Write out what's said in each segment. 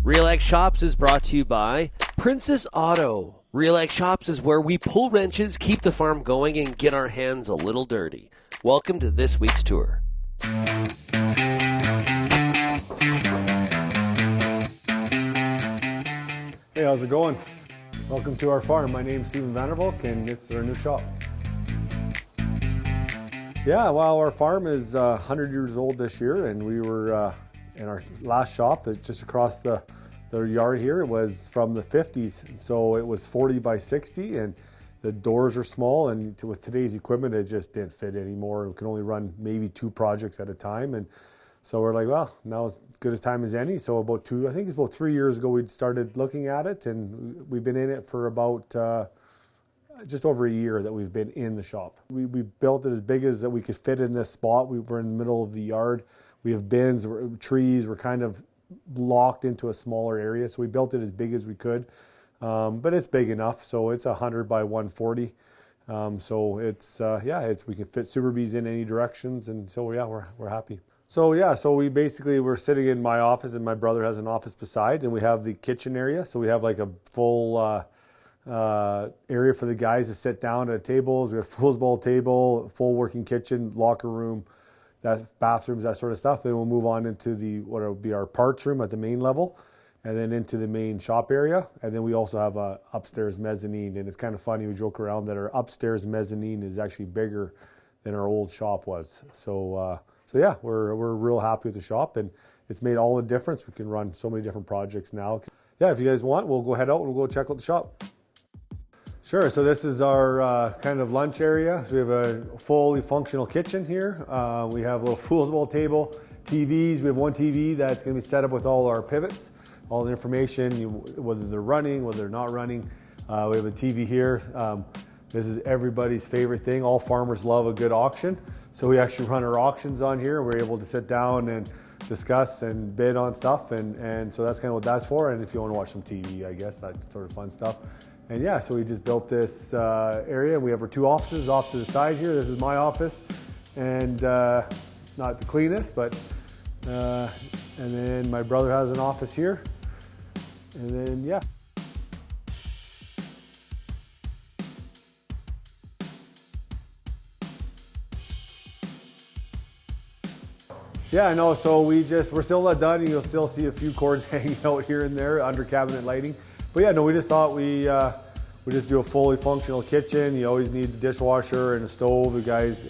RealAg Shops is brought to you by Princess Auto. RealAg Shops is where we pull wrenches, keep the farm going, and get our hands a little dirty. Welcome to this week's tour. Hey, how's it going? Welcome to our farm. My name's Vandervalk, and this is our new shop. Yeah, well, our farm is 100 years old this year, and we were in our last shop just across the yard here. It was from the 50s, and so it was 40 by 60, and the doors are small, and with today's equipment it just didn't fit anymore. We can only run maybe 2 projects at a time, and so we're like, well, now is as good a time as any. So I think it's about 3 years ago we started looking at it, and we've been in it for about just over a year that we've been in the shop. We built it as big as that we could fit in this spot. We were in the middle of the yard. We have bins, trees. We're kind of locked into a smaller area, so we built it as big as we could. But it's big enough, so it's 100 by 140. So we can fit super bees in any directions, and so yeah, we're happy. So we're sitting in my office, and my brother has an office beside, and we have the kitchen area. So we have like a full area for the guys to sit down at tables. We have a foosball table, full working kitchen, locker room, that's bathrooms, that sort of stuff. Then we'll move on into what will be our parts room at the main level, and then into the main shop area. And then we also have a upstairs mezzanine. And it's kind of funny, we joke around that our upstairs mezzanine is actually bigger than our old shop was. So yeah, we're real happy with the shop, and it's made all the difference. We can run so many different projects now. Yeah, if you guys want, we'll go head out and we'll go check out the shop. Sure, so this is our kind of lunch area. So we have a fully functional kitchen here. We have a little foosball table, TVs. We have one TV that's going to be set up with all our pivots, all the information, whether they're running, whether they're not running. We have a TV here. This is everybody's favorite thing. All farmers love a good auction. So we actually run our auctions on here. We're able to sit down and discuss and bid on stuff. And so that's kind of what that's for. And if you want to watch some TV, I guess, that's sort of fun stuff. And yeah, so we just built this area. We have our 2 offices off to the side here. This is my office, and not the cleanest, but, and then my brother has an office here. And then, yeah. Yeah, I know, so we're still not done. You'll still see a few cords hanging out here and there under cabinet lighting. But yeah, no, we just thought we just do a fully functional kitchen. You always need a dishwasher and a stove. The guys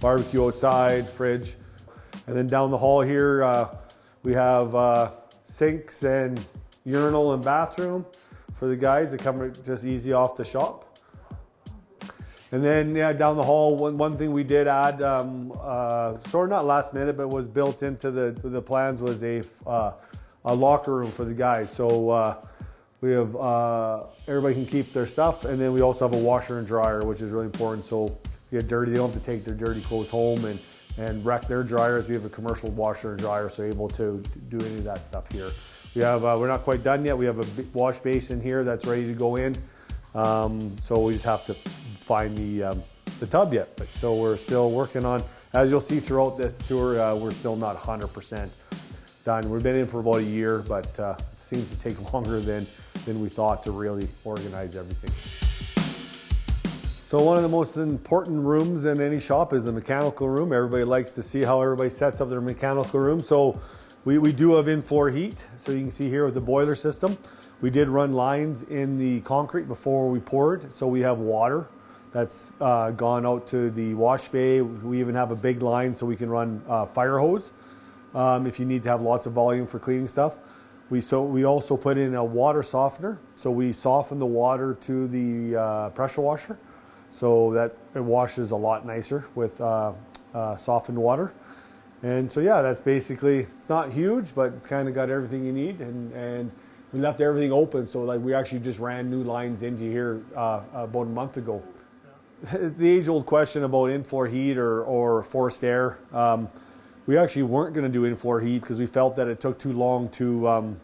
barbecue outside, fridge. And then down the hall here, we have sinks and urinal and bathroom for the guys that come just easy off the shop. And then yeah, down the hall, one thing we did add, sort of not last minute, but was built into the plans, was a locker room for the guys. So we have everybody can keep their stuff, and then we also have a washer and dryer, which is really important. So if you get dirty, they don't have to take their dirty clothes home and wreck their dryers. We have a commercial washer and dryer, so able to do any of that stuff here. We have we're not quite done yet. We have a wash basin here that's ready to go in. So we just have to find the tub yet. But so we're still working on, as you'll see throughout this tour, we're still not 100% done. We've been in for about a year, but it seems to take longer than we thought to really organize everything. So one of the most important rooms in any shop is the mechanical room. Everybody likes to see how everybody sets up their mechanical room. So we do have in-floor heat. So you can see here with the boiler system, we did run lines in the concrete before we poured. So we have water that's gone out to the wash bay. We even have a big line so we can run fire hose if you need to have lots of volume for cleaning stuff. We also put in a water softener. So we soften the water to the pressure washer so that it washes a lot nicer with softened water. And so yeah, that's basically, it's not huge, but it's kind of got everything you need. And we left everything open, so like we actually just ran new lines into here about a month ago. The age-old question about in-floor heat or forced air. We actually weren't going to do in-floor heat because we felt that it took too long to,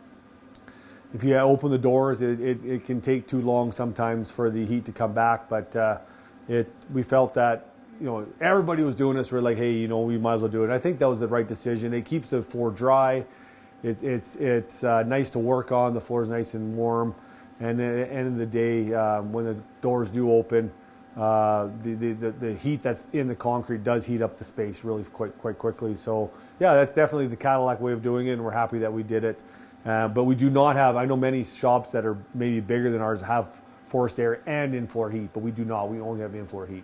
if you open the doors, it can take too long sometimes for the heat to come back. But we felt that, you know, everybody was doing this. We're like, hey, you know, we might as well do it. And I think that was the right decision. It keeps the floor dry. It's nice to work on. The floor is nice and warm, and at the end of the day, when the doors do open, the heat that's in the concrete does heat up the space really quite quickly. So yeah, that's definitely the Cadillac way of doing it, and we're happy that we did it. But we do not have, I know many shops that are maybe bigger than ours have forced air and in-floor heat, but we do not. We only have in-floor heat.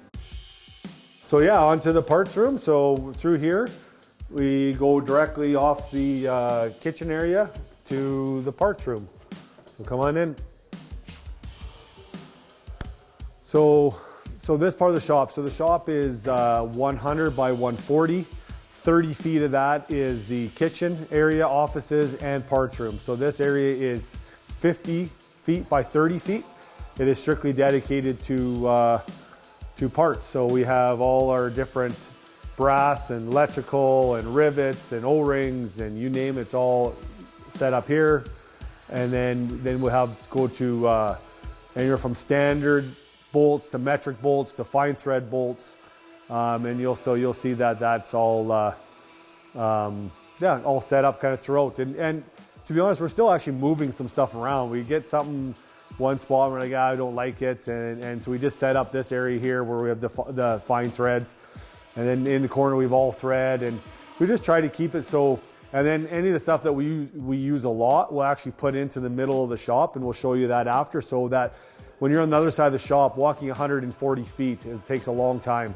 So yeah, onto the parts room. So through here, we go directly off the kitchen area to the parts room. So come on in. So this part of the shop, so the shop is 100 by 140. 30 feet of that is the kitchen area, offices, and parts room. So this area is 50 feet by 30 feet. It is strictly dedicated to parts. So we have all our different brass and electrical and rivets and O-rings and you name it, it's all set up here. And then we'll have go to anywhere from standard bolts to metric bolts to fine thread bolts. And you'll see that that's all all set up kind of throughout. And to be honest, we're still actually moving some stuff around. We get something one spot and we're like, I don't like it, and so we just set up this area here where we have the fine threads, and then in the corner we have all thread, and we just try to keep it so. And then any of the stuff that we use a lot, we'll actually put into the middle of the shop, and we'll show you that after, so that when you're on the other side of the shop, walking 140 feet takes a long time.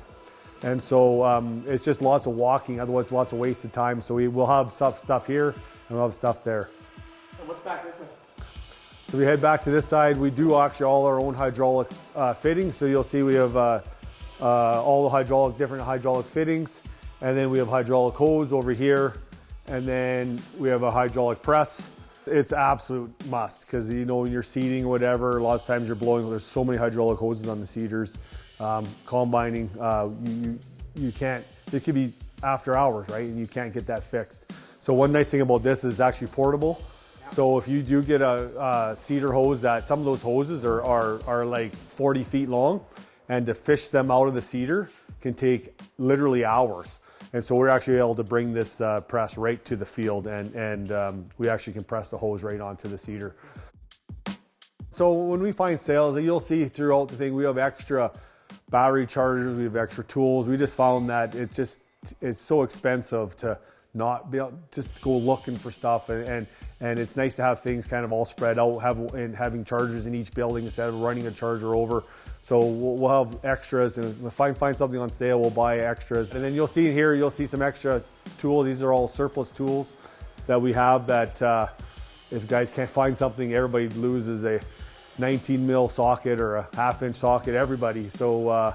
And so it's just lots of walking, otherwise lots of wasted time. So we'll have stuff here and we'll have stuff there. And what's back this way? So we head back to this side. We do actually all our own hydraulic fittings. So you'll see we have all the different hydraulic fittings. And then we have hydraulic hose over here. And then we have a hydraulic press. It's absolute must because, you know, when you're seeding or whatever, a lot of times you're blowing, there's so many hydraulic hoses on the seeders. Combining, you can't, it could be after hours, right? And you can't get that fixed. So one nice thing about this is it's actually portable. So if you do get a cedar hose, that some of those hoses are like 40 feet long, and to fish them out of the cedar can take literally hours. And so we're actually able to bring this press right to the field, and we actually can press the hose right onto the cedar. So when we find sales, you'll see throughout the thing, we have extra battery chargers, we have extra tools. We just found that it's so expensive to not be able just go looking for stuff, and it's nice to have things kind of all spread out, having chargers in each building instead of running a charger over. So we'll have extras, and if I find something on sale, we'll buy extras. And then you'll see here, you'll see some extra tools. These are all surplus tools that we have that if guys can't find something, everybody loses a 19 mil socket or a 1/2 inch socket, everybody. So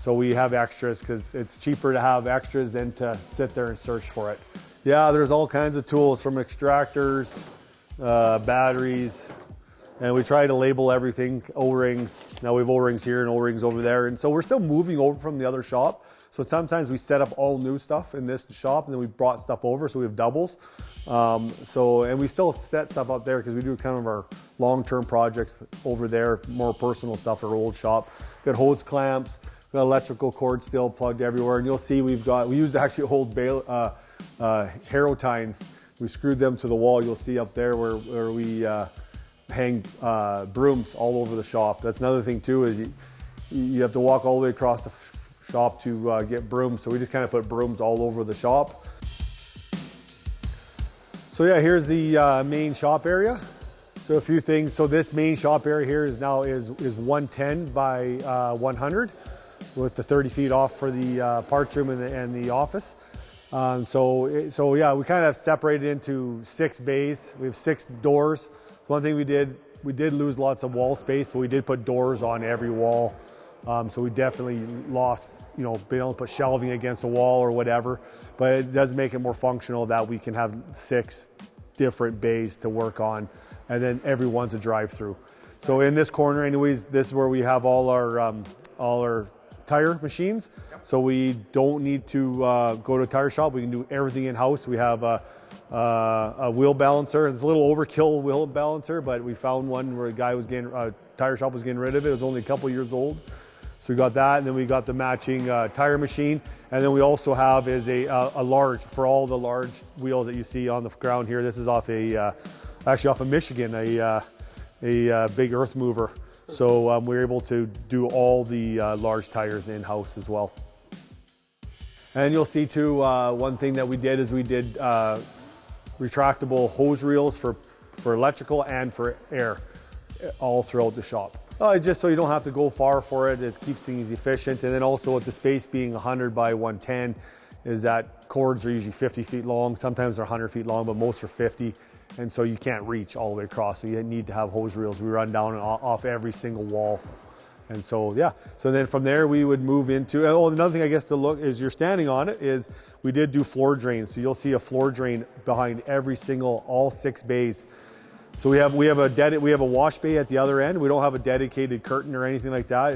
we have extras because it's cheaper to have extras than to sit there and search for it. Yeah, there's all kinds of tools from extractors, batteries, and we try to label everything. O-rings, now we have O-rings here and O-rings over there. And so we're still moving over from the other shop. So sometimes we set up all new stuff in this shop, and then we brought stuff over, so we have doubles. And we still set stuff up there because we do kind of our long-term projects over there, more personal stuff, our old shop. Got hose clamps, got electrical cords still plugged everywhere, and you'll see we used to actually hold harrow tines. We screwed them to the wall. You'll see up there where we hang brooms all over the shop. That's another thing too, is you have to walk all the way across the shop to get brooms. So we just kind of put brooms all over the shop. So yeah, here's the main shop area. So a few things. So this main shop area here is 110 by 100 with the 30 feet off for the parts room and the office. So yeah, we kind of separated into 6 bays. We have 6 doors. One thing we did lose lots of wall space, but we did put doors on every wall. So we definitely lost, being able to put shelving against a wall or whatever, but it does make it more functional that we can have 6 different bays to work on, and then every one's a drive-through. So in this corner anyways, this is where we have all our tire machines. So we don't need to go to a tire shop. We can do everything in-house. We have a wheel balancer. It's a little overkill wheel balancer, but we found one where a tire shop was getting rid of it. It was only a couple years old. So we got that, and then we got the matching tire machine, and then we also have is a large for all the large wheels that you see on the ground here. This is off actually off of Michigan, a big earth mover. So we're able to do all the large tires in-house as well. And you'll see too, one thing that we did is we did retractable hose reels for electrical and for air all throughout the shop. Just so you don't have to go far for it, it keeps things efficient. And then also with the space being 100 by 110, is that cords are usually 50 feet long. Sometimes they're 100 feet long, but most are 50. And so you can't reach all the way across. So you need to have hose reels. We run down and off every single wall. And so, yeah. So then from there we would move into, another thing I guess to look is you're standing on it is we did do floor drains. So you'll see a floor drain behind every single, all 6 bays. So we have a wash bay at the other end. We don't have a dedicated curtain or anything like that.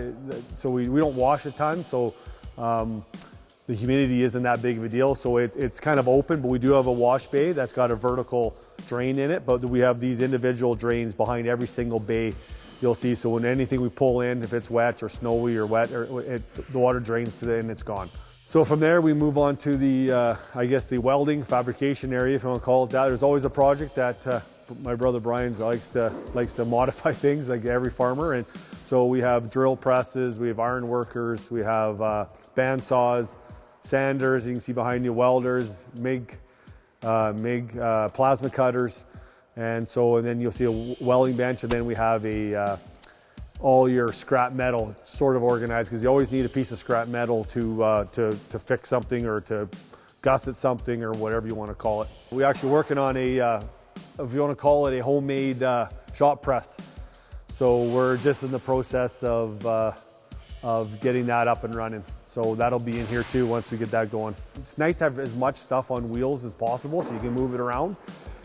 So we don't wash a ton. So the humidity isn't that big of a deal. So it's kind of open, but we do have a wash bay that's got a vertical drain in it. But we have these individual drains behind every single bay. You'll see, so when anything we pull in, if it's wet or snowy or wet, the water drains to the end, it's gone. So from there, we move on to the, I guess the welding fabrication area, if you want to call it that. There's always a project that my brother Brian likes to modify things like every farmer. And so we have drill presses, we have iron workers, we have band saws, sanders, you can see behind you, welders, MIG plasma cutters. And then you'll see a welding bench, and then we have all your scrap metal sort of organized, because you always need a piece of scrap metal to fix something or to gusset something or whatever you want to call it. We're actually working on if you want to call it a homemade shop press. So we're just in the process of getting that up and running. So that'll be in here too once we get that going. It's nice to have as much stuff on wheels as possible so you can move it around.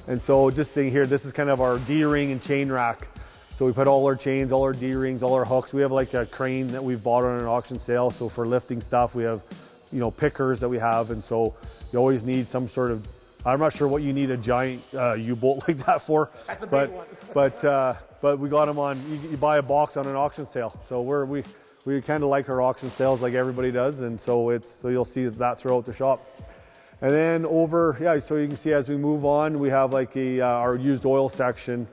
And so just seeing here, this is kind of our D-ring and chain rack. So we put all our chains, all our D-rings, all our hooks. We have like a crane that we've bought on an auction sale. So for lifting stuff, we have, pickers that we have. And so you always need some sort of, I'm not sure what you need a giant U-bolt like that for. That's a big one. But we got them on, you buy a box on an auction sale. So we kind of like our auction sales like everybody does. And so you'll see that throughout the shop. And then so you can see as we move on, we have like our used oil section,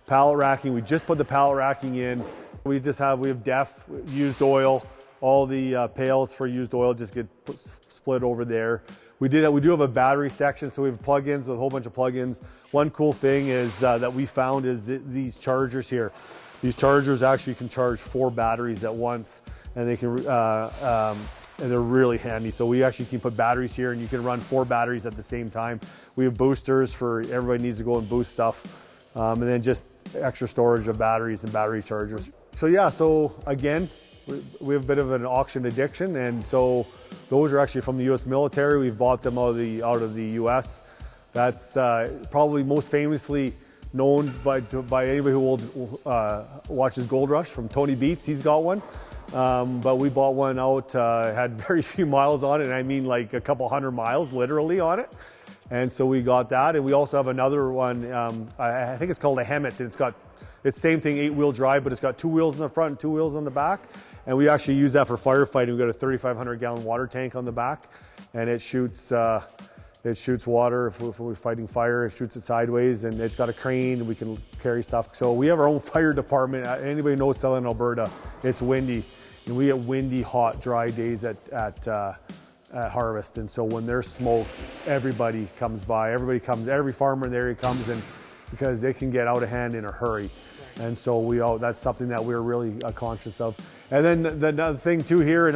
pallet racking. We just put the pallet racking in. We have DEF, used oil, all the pails for used oil just get split over there. We do have a battery section, so we have plug-ins with a whole bunch of plug-ins. One cool thing is that we found is these chargers here. These chargers actually can charge 4 batteries at once, and they can and they're really handy. So we actually can put batteries here, and you can run 4 batteries at the same time. We have boosters for everybody needs to go and boost stuff, and then just extra storage of batteries and battery chargers. So yeah, so again, we have a bit of an auction addiction, and so those are actually from the U.S. military. We've bought them out of the U.S. That's probably most famously known by anybody who watches Gold Rush, from Tony Beats. He's got one. But we bought one out, had very few miles on it, and I mean like a couple 100 miles literally on it. And so we got that, and we also have another one, I think it's called a Hemet. It's the same thing, 8-wheel drive, but it's got 2 wheels in the front and 2 wheels on the back. And we actually use that for firefighting. We've got a 3,500 gallon water tank on the back, and it shoots water if we're fighting fire. It shoots it sideways, and it's got a crane, and we can carry stuff. So we have our own fire department. Anybody knows Southern Alberta, it's windy. And we get windy, hot, dry days at harvest. And so when there's smoke, everybody comes by. Every farmer in the area comes in, because they can get out of hand in a hurry. And so that's something that we're really conscious of. And then another thing too here,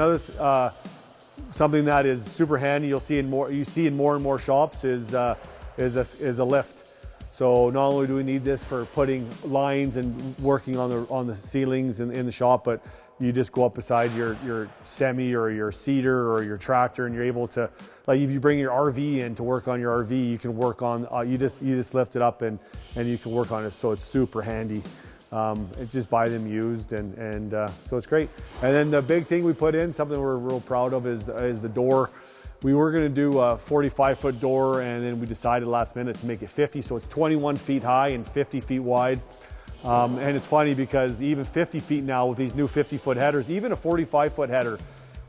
something that is super handy, you see in more and more shops is a lift. So not only do we need this for putting lines and working on the ceilings in the shop, but you just go up beside your semi or your seeder or your tractor, and you're able to, like if you bring your RV in to work on your RV, you can work on, you just lift it up and you can work on it. So it's super handy. Just buy them used, and so it's great. And then the big thing we put in, something we're real proud of, is the door. We were going to do a 45-foot door, and then we decided last minute to make it 50, so it's 21 feet high and 50 feet wide. And it's funny because even 50 feet now with these new 50-foot headers, even a 45-foot header,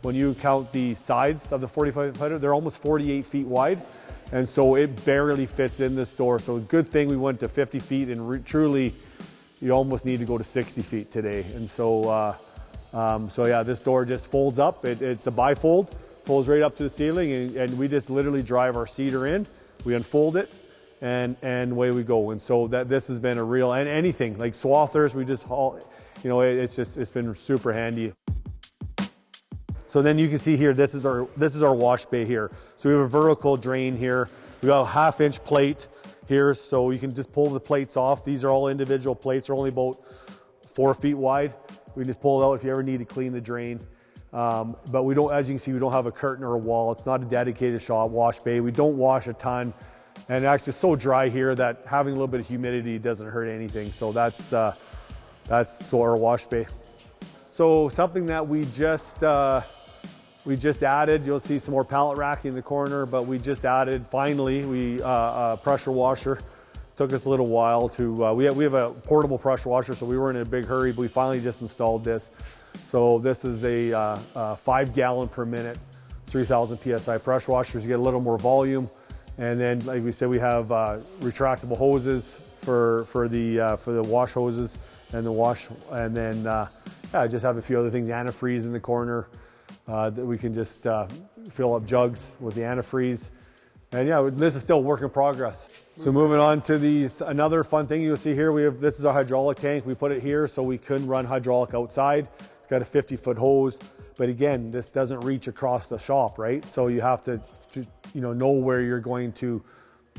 when you count the sides of the 45-foot header, they're almost 48 feet wide. And so it barely fits in this door. So good thing we went to 50 feet, and truly you almost need to go to 60 feet today. And so, so yeah, this door just folds up. It's a bifold, folds right up to the ceiling, and we just literally drive our cedar in, we unfold it, and away we go. And so this has been a real, and anything like swathers, we just haul, you know, it's been super handy. So then you can see here, this is our wash bay here. So we have a vertical drain here. We got a 1/2-inch plate here, so you can just pull the plates off. These are all individual plates. They're only about 4 feet wide. We just pull it out if you ever need to clean the drain. But we don't, as you can see, we don't have a curtain or a wall. It's not a dedicated shop wash bay. We don't wash a ton, and actually it's so dry here that having a little bit of humidity doesn't hurt anything. So that's our wash bay. So something that we just added, you'll see some more pallet racking in the corner, but we just added, finally, a pressure washer. Took us a little while to, we have a portable pressure washer, so we weren't in a big hurry, but we finally just installed this. So this is a 5 gallon per minute, 3,000 PSI pressure washers. You get a little more volume. And then, like we said, we have retractable hoses for the wash hoses and the wash. And then, yeah, just have a few other things, antifreeze in the corner. That we can just fill up jugs with the antifreeze. And yeah, this is still work in progress. So moving on to another fun thing you'll see here, this is our hydraulic tank. We put it here so we couldn't run hydraulic outside. It's got a 50-foot hose, but again, this doesn't reach across the shop, right? So you have to know where you're going to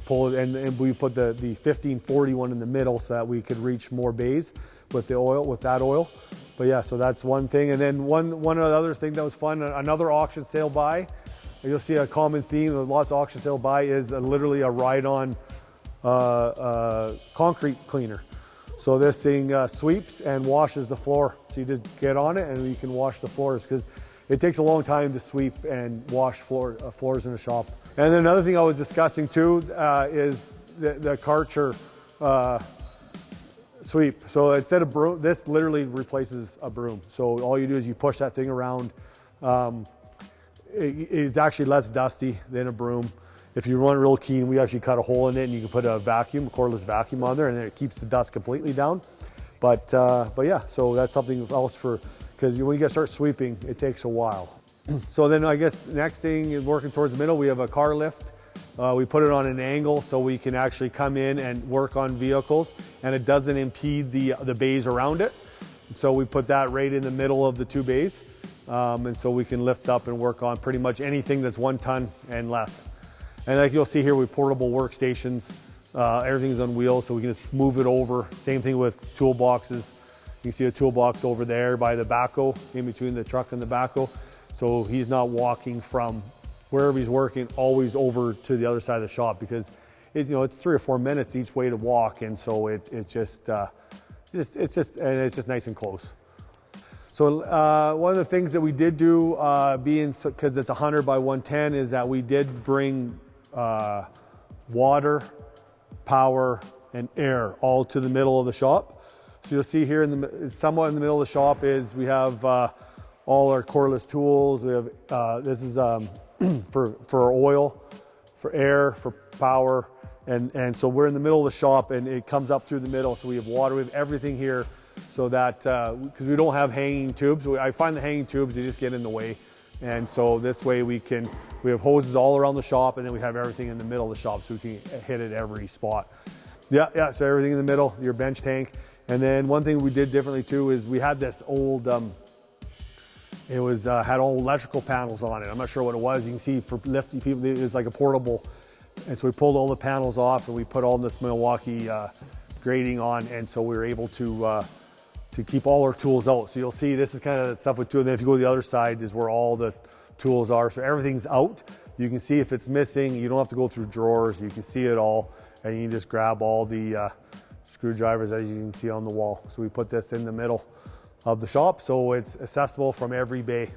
pull it, and we put the 1540 one in the middle so that we could reach more bays with that oil. But yeah, so that's one thing. And then one other thing that was fun, another auction sale buy. You'll see a common theme of lots of auction sale buy is literally a ride-on concrete cleaner. So this thing sweeps and washes the floor. So you just get on it and you can wash the floors, because it takes a long time to sweep and wash floors in a shop. And then another thing I was discussing too is the Karcher sweep. So instead of broom, this literally replaces a broom. So all you do is you push that thing around. It's actually less dusty than a broom. If you run real keen, we actually cut a hole in it and you can put a cordless vacuum on there, and it keeps the dust completely down. But yeah, so that's something else because when you start sweeping, it takes a while. So then I guess the next thing is working towards the middle. We have a car lift. We put it on an angle so we can actually come in and work on vehicles, and it doesn't impede the bays around it. So we put that right in the middle of the 2 bays. And so we can lift up and work on pretty much anything that's 1 ton and less. And like you'll see here, we have portable workstations. Everything's on wheels, so we can just move it over. Same thing with toolboxes. You can see a toolbox over there by the backhoe, in between the truck and the backhoe. So he's not walking from wherever he's working always over to the other side of the shop, because it's 3 or 4 minutes each way to walk, and so it's just nice and close. So one of the things that we did do, because it's 100 by 110, is that we did bring water, power, and air all to the middle of the shop. So you'll see here somewhat in the middle of the shop is we have all our cordless tools. We have this is for oil, for air, for power, and so we're in the middle of the shop, and it comes up through the middle. So we have water, we have everything here. So that, because we don't have hanging tubes. I find the hanging tubes, they just get in the way. And so this way we have hoses all around the shop, and then we have everything in the middle of the shop so we can hit it every spot. Yeah, so everything in the middle, your bench tank. And then one thing we did differently too is we had this old, had all electrical panels on it. I'm not sure what it was. You can see for lifting people, it was like a portable. And so we pulled all the panels off and we put all this Milwaukee grating on, and so we were able to keep all our tools out. So you'll see this is kind of the stuff with tools. And then if you go to the other side is where all the tools are. So everything's out. You can see if it's missing. You don't have to go through drawers. You can see it all, and you can just grab all the screwdrivers, as you can see on the wall. So we put this in the middle of the shop so it's accessible from every bay.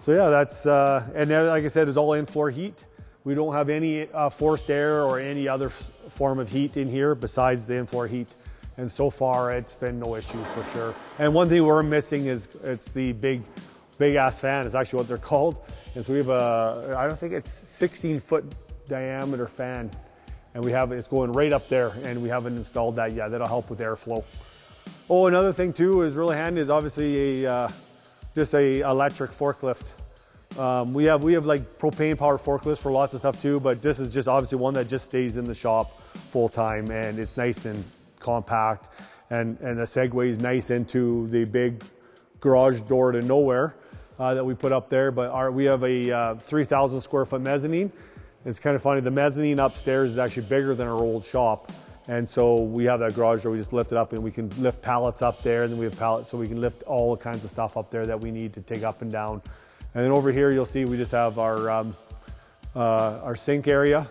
So yeah, that's, and then, like I said, it's all in-floor heat. We don't have any forced air or any other form of heat in here besides the in-floor heat. And so far, it's been no issue for sure. And one thing we're missing is it's the big ass fan is actually what they're called. And so we have I don't think it's 16-foot diameter fan. And it's going right up there, and we haven't installed that yet. That'll help with airflow. Oh, another thing too is really handy is obviously just a electric forklift. We have like propane powered forklifts for lots of stuff too, but this is just obviously one that just stays in the shop full time, and it's nice and compact, and the segues nice into the big garage door to nowhere that we put up there. But we have a 3,000 square foot mezzanine. It's kind of funny, the mezzanine upstairs is actually bigger than our old shop. And so we have that garage door, we just lift it up and we can lift pallets up there, and then we have pallets so we can lift all the kinds of stuff up there that we need to take up and down. And then over here you'll see we just have our sink area.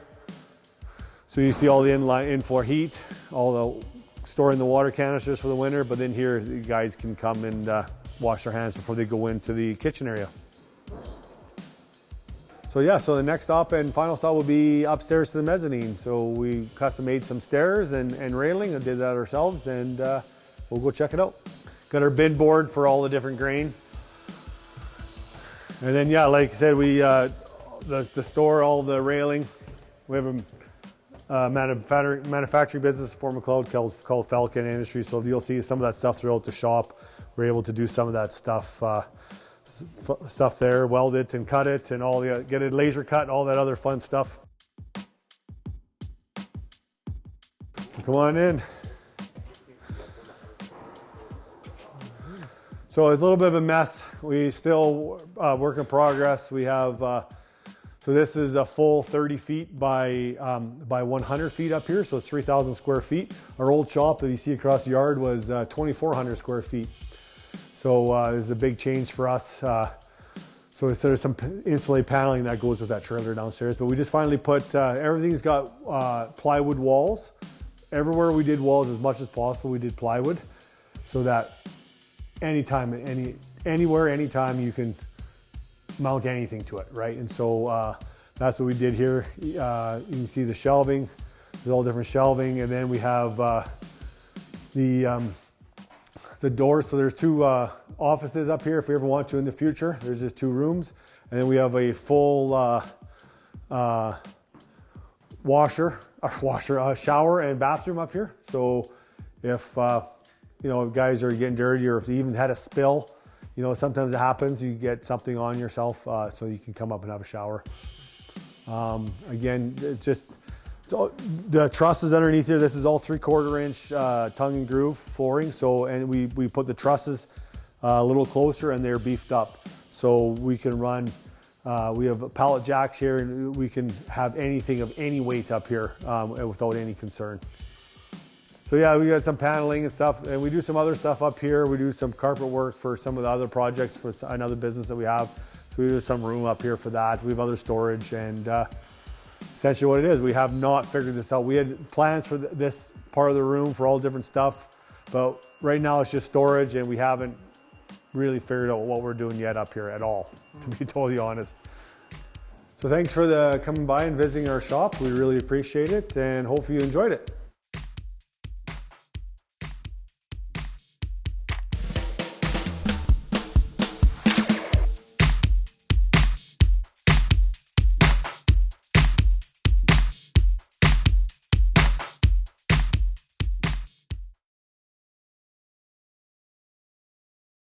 So you see all the in-floor heat, all the storing the water canisters for the winter, but then here you guys can come and wash their hands before they go into the kitchen area. So yeah, so the next stop and final stop will be upstairs to the mezzanine. So we custom made some stairs and railing and did that ourselves, and we'll go check it out. Got our bin board for all the different grain. And then yeah, like I said, we the store, all the railing. We have a manufacturing business in Fort Macleod called Falcon Industries. So you'll see some of that stuff throughout the shop. We're able to do some of that stuff there, weld it and cut it, and get it laser cut, all that other fun stuff. Come on in. So it's a little bit of a mess. We still work in progress. We have so this is a full 30 feet by 100 feet up here, so it's 3,000 square feet. Our old shop that you see across the yard was 2,400 square feet. So there's a big change for us. So there's some insulated paneling that goes with that trailer downstairs, but we just finally put, everything's got plywood walls. Everywhere we did walls as much as possible, we did plywood, so that anytime, anywhere, anytime you can mount anything to it, right? And so that's what we did here. You can see the shelving, there's all different shelving, and then we have the doors. So there's two offices up here if we ever want to in the future. There's just two rooms, and then we have a full shower and bathroom up here. So if you know, guys are getting dirty, or if you even had a spill, you know, sometimes it happens, you get something on yourself, so you can come up and have a shower. Again, it's just, so the trusses underneath here, this is all 3/4 inch tongue and groove flooring. So, and we put the trusses a little closer, and they're beefed up. So we can run, we have pallet jacks here, and we can have anything of any weight up here without any concern. So yeah, we got some paneling and stuff, and we do some other stuff up here. We do some carpet work for some of the other projects for another business that we have. So we do some room up here for that. We have other storage, and essentially what it is, we have not figured this out. We had plans for this part of the room for all different stuff, but right now it's just storage, and we haven't really figured out what we're doing yet up here at all, to be totally honest. So thanks for coming by and visiting our shop. We really appreciate it, and hopefully you enjoyed it.